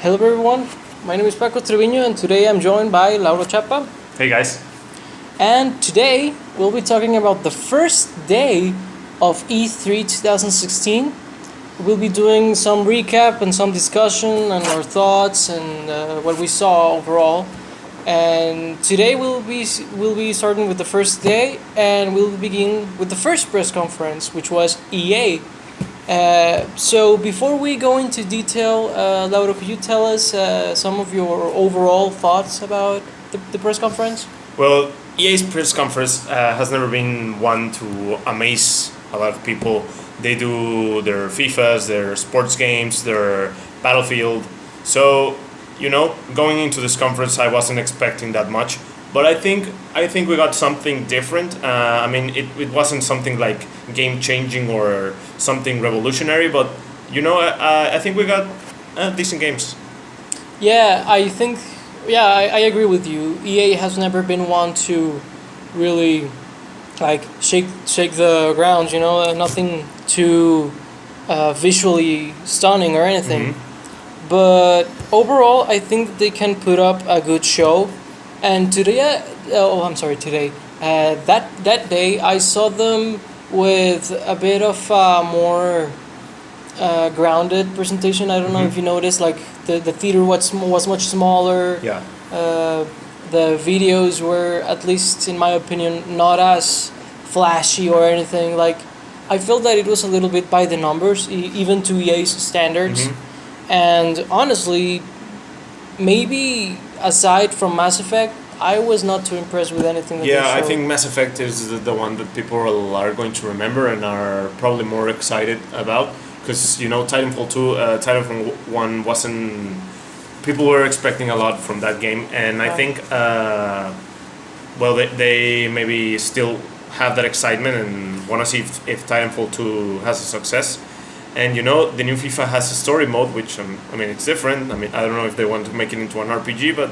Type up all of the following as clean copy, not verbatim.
Hello everyone, my name is Paco Treviño and today I'm joined by Lauro Chapa. Hey guys. And today we'll be talking about the first day of E3 2016. We'll be doing some recap and some discussion and our thoughts and what we saw overall. And today we'll be starting with the first day and we'll begin with the first press conference, which was EA. So before we go into detail, Lauro, could you tell us some of your overall thoughts about the press conference? Well, EA's press conference has never been one to amaze a lot of people. They do their FIFAs, their sports games, their Battlefield. So, going into this conference, I wasn't expecting that much. But I think we got something different. It wasn't something like game changing or something revolutionary, but I think we got decent games. Yeah, I agree with you. EA has never been one to really shake the ground. Nothing too visually stunning or anything. Mm-hmm. But overall, I think they can put up a good show. And today, that day I saw them with a bit of more grounded presentation. I don't know if you noticed, the theater was much smaller. Yeah. The videos were, at least in my opinion, not as flashy or anything. I felt that it was a little bit by the numbers, even to EA's standards. Mm-hmm. And honestly, maybe aside from Mass Effect, I was not too impressed with anything that they showed. I think Mass Effect is the one that people are going to remember and are probably more excited about. Because, Titanfall 2, Titanfall 1 wasn't... People were expecting a lot from that game. And I think, they maybe still have that excitement and want to see if Titanfall 2 has a success. And the new FIFA has a story mode, which it's different. I don't know if they want to make it into an RPG, but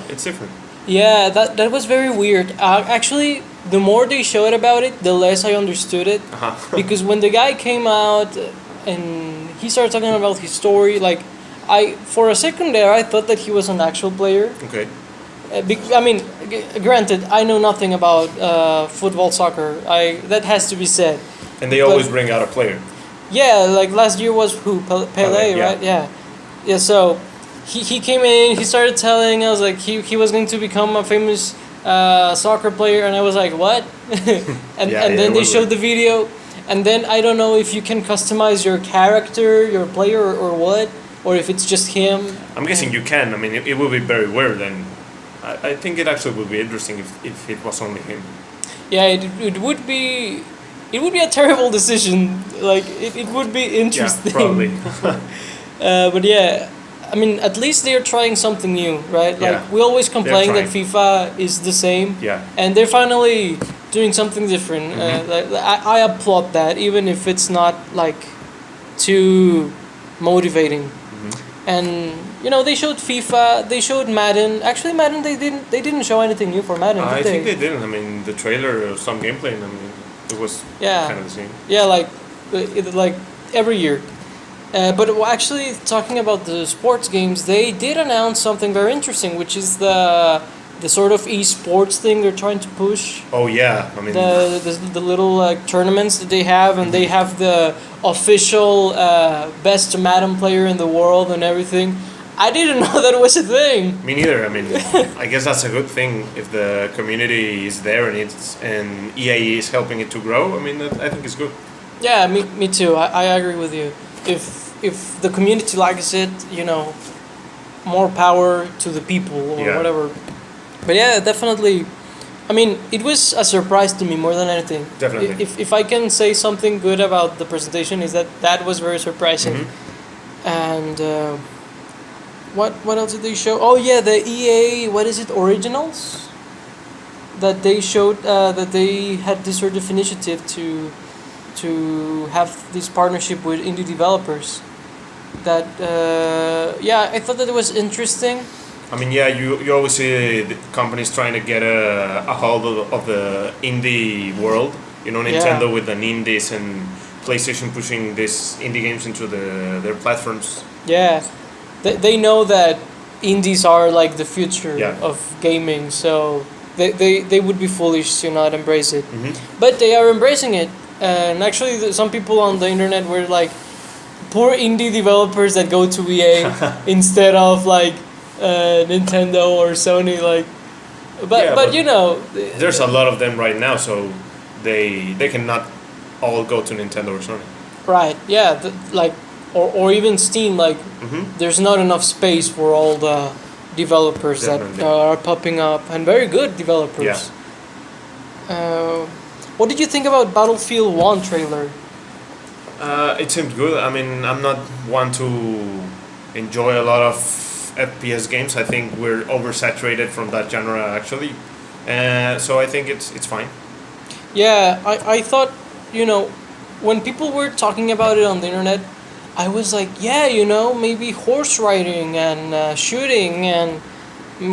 it's different. Yeah, that was very weird. Actually, the more they showed about it, the less I understood it. Uh-huh. Because when the guy came out and he started talking about his story, for a second there, I thought that he was an actual player. Okay. Granted, I know nothing about football, soccer. That has to be said. And they always bring out a player. Yeah, last year was who? Pele, right? Yeah. Yeah, so he came in, he started telling us he was going to become a famous soccer player, and I was like, what? and then they showed the video, and then I don't know if you can customize your character, your player, or what, or if it's just him. I'm guessing you can. It will be very weird, and I think it actually would be interesting if it was only him. Yeah, it would be... It would be a terrible decision. It would be interesting. Yeah, probably. But yeah, at least they're trying something new, right? Yeah. We always complain that FIFA is the same. Yeah. And they're finally doing something different. Mm-hmm. I applaud that, even if it's not too motivating. Mm-hmm. And they showed FIFA, they showed Madden. Actually, Madden they didn't show anything new for Madden. I think they didn't. The trailer or some gameplay. It was kind of the same. Yeah, every year. But actually, talking about the sports games, they did announce something very interesting, which is the sort of esports thing they're trying to push. Oh yeah, the little tournaments that they have, and they have the official best Madden player in the world and everything. I didn't know that was a thing. Me neither. I guess that's a good thing if the community is there and EA is helping it to grow. I think it's good. Yeah, me too. I agree with you. If the community likes it, more power to the people or whatever. But yeah, definitely. It was a surprise to me more than anything. Definitely. If I can say something good about the presentation, is that was very surprising. Mm-hmm. And what else did they show? Oh yeah, the EA, what is it, Originals? That they showed that they had this sort of initiative to have this partnership with indie developers. That I thought that it was interesting. You always see the companies trying to get a hold of the indie world. Nintendo with the indies and PlayStation pushing these indie games into their platforms. Yeah, they know that indies are like the future Yeah. of gaming, so they would be foolish to not embrace it. Hmm. But they are embracing it, and actually, some people on the internet were like, poor indie developers that go to EA instead of like Nintendo or Sony, like. But you know, There's a lot of them right now, so they cannot all go to Nintendo or Sony. right? Yeah, like or even Steam, like. Hmm. There's not enough space for all the developers Definitely. that are popping up, and very good developers. Yeah. What did you think about Battlefield 1 trailer? It seemed good. I mean, I'm not one to enjoy a lot of FPS games. I think we're oversaturated from that genre actually, so I think it's fine. Yeah, I thought, you know, when people were talking about it on the internet, I was like, yeah, you know, maybe horse riding and shooting and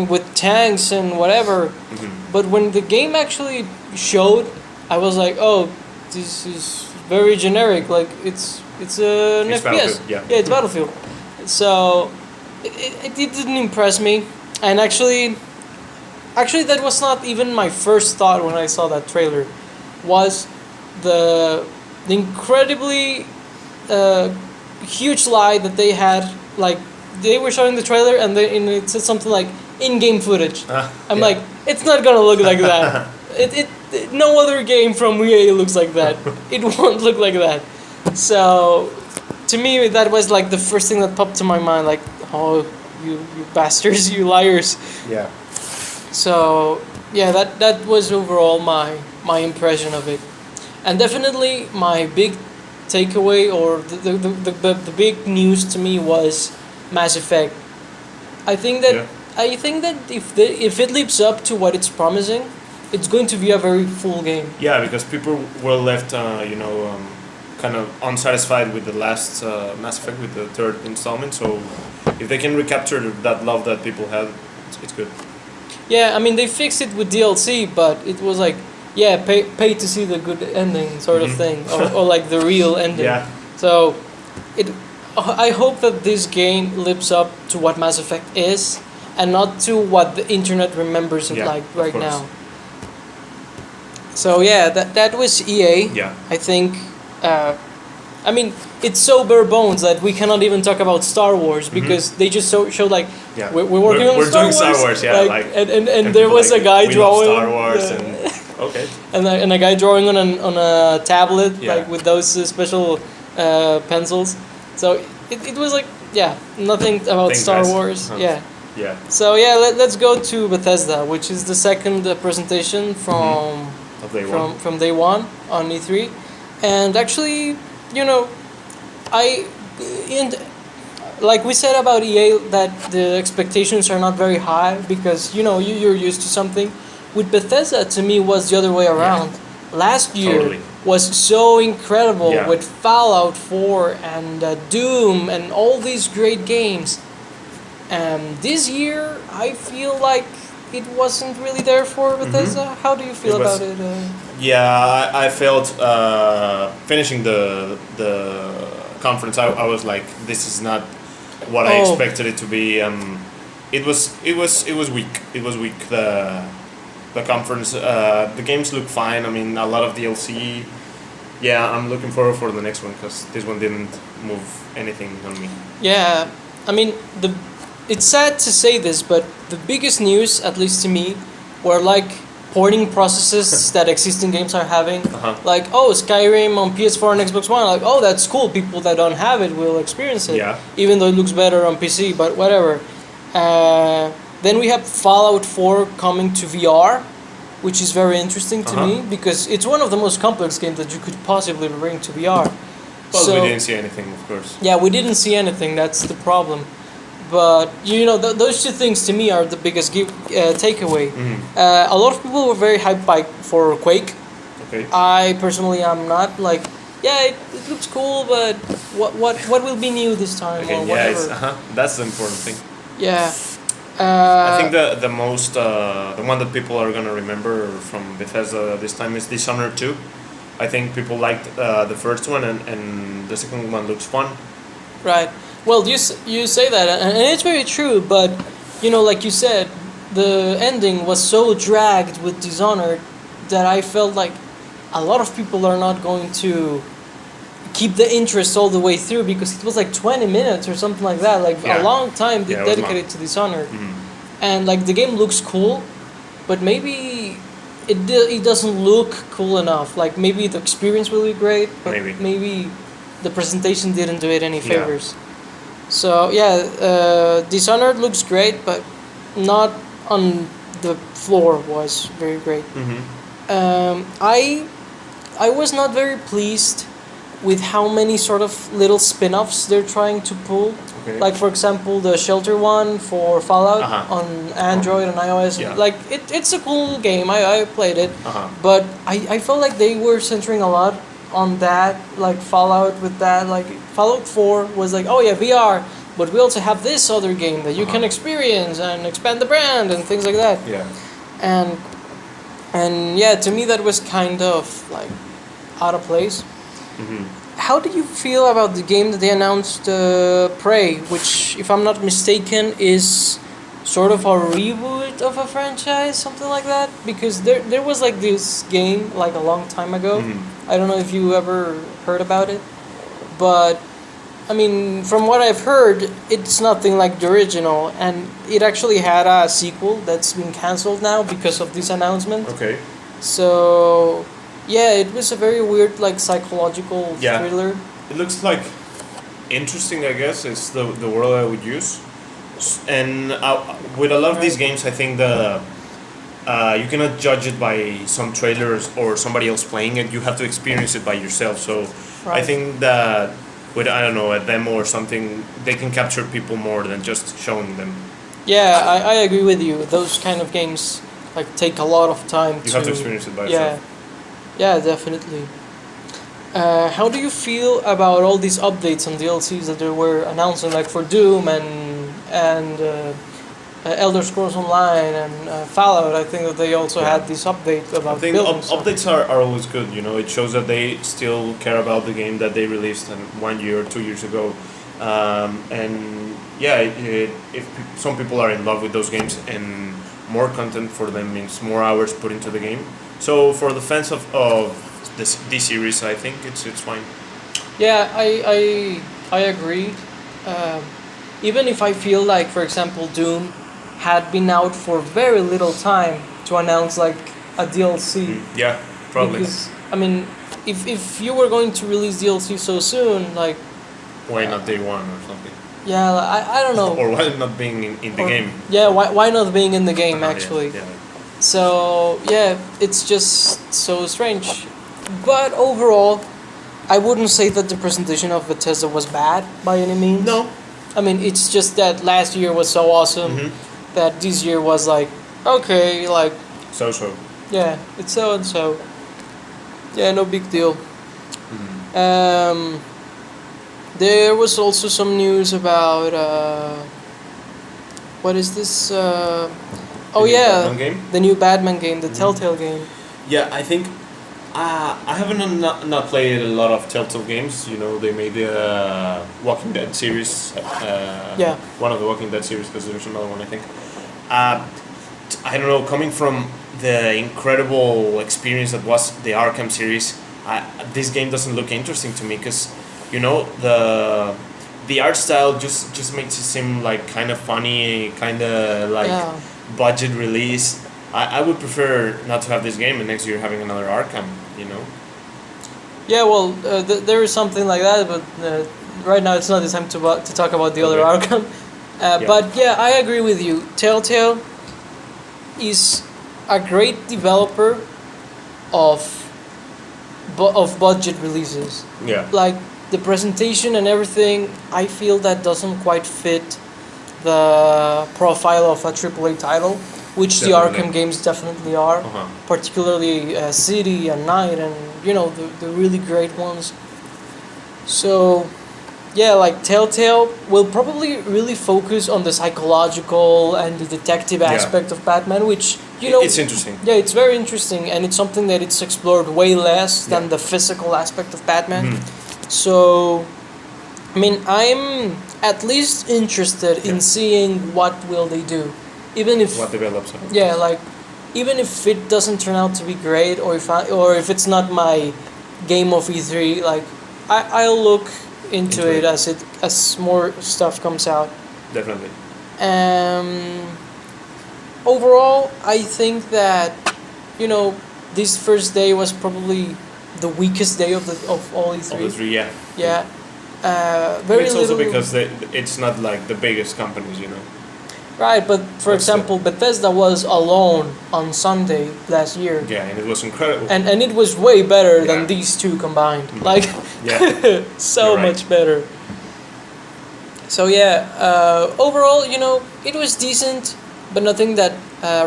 with tanks and whatever. Hmm. But when the game actually showed, I was like, oh, this is very generic. Like it's an It's FPS. Battlefield, yeah. Yeah, it's Battlefield. So it didn't impress me. And actually, that was not even my first thought when I saw that trailer. Was the incredibly huge lie that they had, like they were showing the trailer and it said something like in-game footage. I'm Yeah. like, it's not gonna look like that. it no other game from EA looks like that. It won't look like that. So to me that was like the first thing that popped to my mind, like, oh, you bastards, you liars. Yeah. So yeah, that was overall my impression of it, and definitely my big takeaway or the big news to me was Mass Effect. I think that if it lives up to what it's promising, it's going to be a very full game. Yeah, because people were left, kind of unsatisfied with the last Mass Effect, with the third installment. So if they can recapture that love that people had, it's good. Yeah, I mean they fixed it with DLC, but it was like, yeah, pay to see the good ending sort of Mhm. thing, or like the real ending. Yeah. So, I hope that this game lives up to what Mass Effect is, and not to what the internet remembers it Yeah, like of right course. now. So yeah, that was EA. Yeah. I think. I mean, it's so bare bones that we cannot even talk about Star Wars because they just showed like, Yeah. we're working on we're Star doing Wars. Star Wars, yeah. And there people was a guy we love drawing Star Wars yeah. and okay. and a guy drawing on a tablet, Yeah. like with those special pencils. So it was like, yeah, nothing about Thanks, Star guys. Wars. Huh. Yeah. Yeah. So yeah, let's go to Bethesda, which is the second presentation Of day one. from day one on E3, and actually, you know, like we said about EA, that the expectations are not very high because you know you're used to something. With Bethesda, to me, was the other way around. Last year Totally. was so incredible Yeah. with Fallout 4 and Doom and all these great games. This year, I feel like it wasn't really there for Bethesda. How do you feel It was- about it? Yeah, I felt finishing the conference. I was like, this is not what I Oh. expected it to be. It was weak. It was weak. The conference. The games look fine. I mean, a lot of DLC. Yeah, I'm looking forward for the next one because this one didn't move anything on me. Yeah, I mean, it's sad to say this, but the biggest news, at least to me, were like porting processes that existing games are having. Uh-huh. Like, oh, Skyrim on PS4 and Xbox One. Like, oh, that's cool. People that don't have it will experience it. Yeah. Even though it looks better on PC, but whatever. Then we have Fallout 4 coming to VR, which is very interesting to me because it's one of the most complex games that you could possibly bring to VR. Well, So- we didn't see anything, of course. Yeah, we didn't see anything. That's the problem. But you know, those two things to me are the biggest takeaway. A lot of people were very hyped for Quake. Okay. I personally am not. Like, yeah, it looks cool, but what will be new this time or Again, yeah, whatever? that's the important thing. Yeah. I think the most the one that people are gonna remember from Bethesda this time is Dishonored 2. I think people liked the first one and the second one looks fun. Right. Well, you say that, and it's very true. But like you said, the ending was so dragged with Dishonored that I felt like a lot of people are not going to keep the interest all the way through because it was like 20 minutes or something like that, like a long time dedicated to Dishonored. And like the game looks cool, but maybe it doesn't look cool enough. Like maybe the experience will be great, but maybe the presentation didn't do it any favors. So Dishonored looks great, but not on the floor was very great. I was not very pleased with how many sort of little spin-offs they're trying to pull. Okay. Like for example, the Shelter one for Fallout on Android and iOS. Yeah. Like it's a cool game. I played it, but I felt like they were centering a lot on that. Like Fallout with that. Like Fallout 4 was like, oh yeah, VR, but we also have this other game that you can experience and expand the brand and things like that. Yeah. And yeah, to me that was kind of like out of place. How do you feel about the game that they announced, Prey, which, if I'm not mistaken, is sort of a reboot of a franchise, something like that? Because there was like this game like a long time ago. I don't know if you ever heard about it, but I mean, from what I've heard, it's nothing like the original, and it actually had a sequel that's been cancelled now because of this announcement. Okay. So yeah, it was a very weird, like, psychological thriller. It looks like interesting, I guess. It's the word I would use. And with a lot of these games, I think you cannot judge it by some trailers or somebody else playing it. You have to experience it by yourself. So I think that with, I don't know, a demo or something, they can capture people more than just showing them. Yeah, I agree with you. Those kind of games like take a lot of time. You have to experience it by yourself. Yeah, definitely. How do you feel about all these updates and DLCs that they were announcing, like for Doom and Elder Scrolls Online and Fallout? I think that they also had this update about. I think updates are always good. You know, it shows that they still care about the game that they released 1 year or 2 years ago, and yeah, if some people are in love with those games, and more content for them means more hours put into the game. So for the fans of this series, I think it's fine. Yeah, I agree. Even if I feel like, for example, Doom had been out for very little time to announce like a DLC. Yeah, probably. Because I mean, if you were going to release DLC so soon, like why not day one or something? Yeah, I don't know. Or why not being in the game? Yeah, why not being in the game actually? Yeah. So yeah, it's just so strange. But overall, I wouldn't say that the presentation of Bethesda was bad by any means. No. I mean, it's just that last year was so awesome that this year was like, okay, like... So. Yeah, it's so and so. Yeah, no big deal. There was also some news about... what is this? Batman game? The new Batman game, the Telltale game. Yeah, I think... I haven't not played a lot of Telltale games. You know, they made the Walking Dead series. One of the Walking Dead series, because there's another one, I think. I don't know, coming from the incredible experience that was the Arkham series, this game doesn't look interesting to me, because, you know, the art style just makes it seem like kind of funny, kind of like budget release. I would prefer not to have this game and next year having another Arkham, you know? Yeah, well, there is something like that, but right now it's not the time to talk about the other Arkham. But yeah, I agree with you. Telltale is a great developer of budget releases. Yeah. Like, the presentation and everything, I feel that doesn't quite fit the profile of a AAA title, which the Arkham games definitely are, particularly City and Night and, you know, the really great ones. So, yeah, like Telltale will probably really focus on the psychological and the detective aspect of Batman, which, you know... It's interesting. Yeah, it's very interesting, and it's something that it's explored way less than the physical aspect of Batman. So, I mean, at least interested in seeing what will they do, even if What develops? yeah, like even if it doesn't turn out to be great, or if it's not my game of E3, like I'll look into it as more stuff comes out. Definitely. Overall, I think that this first day was probably the weakest day of all E3. Of the three, yeah. Yeah. Very It's little. also because it's not like the biggest companies, you know. Right, but for example, Bethesda was alone on Sunday last year. Yeah, and it was incredible. And it was way better Yeah. than these two combined. Like, Yeah. so You're right. much better. So yeah, overall, it was decent, but nothing that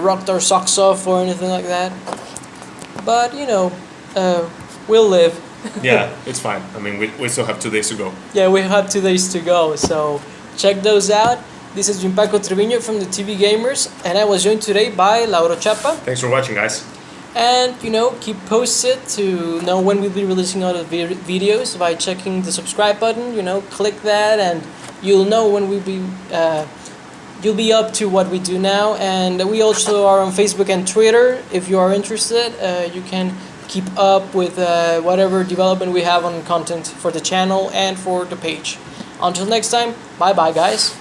rocked our socks off or anything like that. But we'll live. Yeah, it's fine. I mean, we still have 2 days to go. Yeah, we have 2 days to go, so check those out. This has been Paco Treviño from the TVGamers, and I was joined today by Lauro Chapa. Thanks for watching, guys. And, keep posted to know when we'll be releasing all the videos by checking the subscribe button. Click that, and you'll know when you'll be up to what we do now. And we also are on Facebook and Twitter. If you are interested, you can keep up with whatever development we have on content for the channel and for the page. Until next time, bye-bye, guys.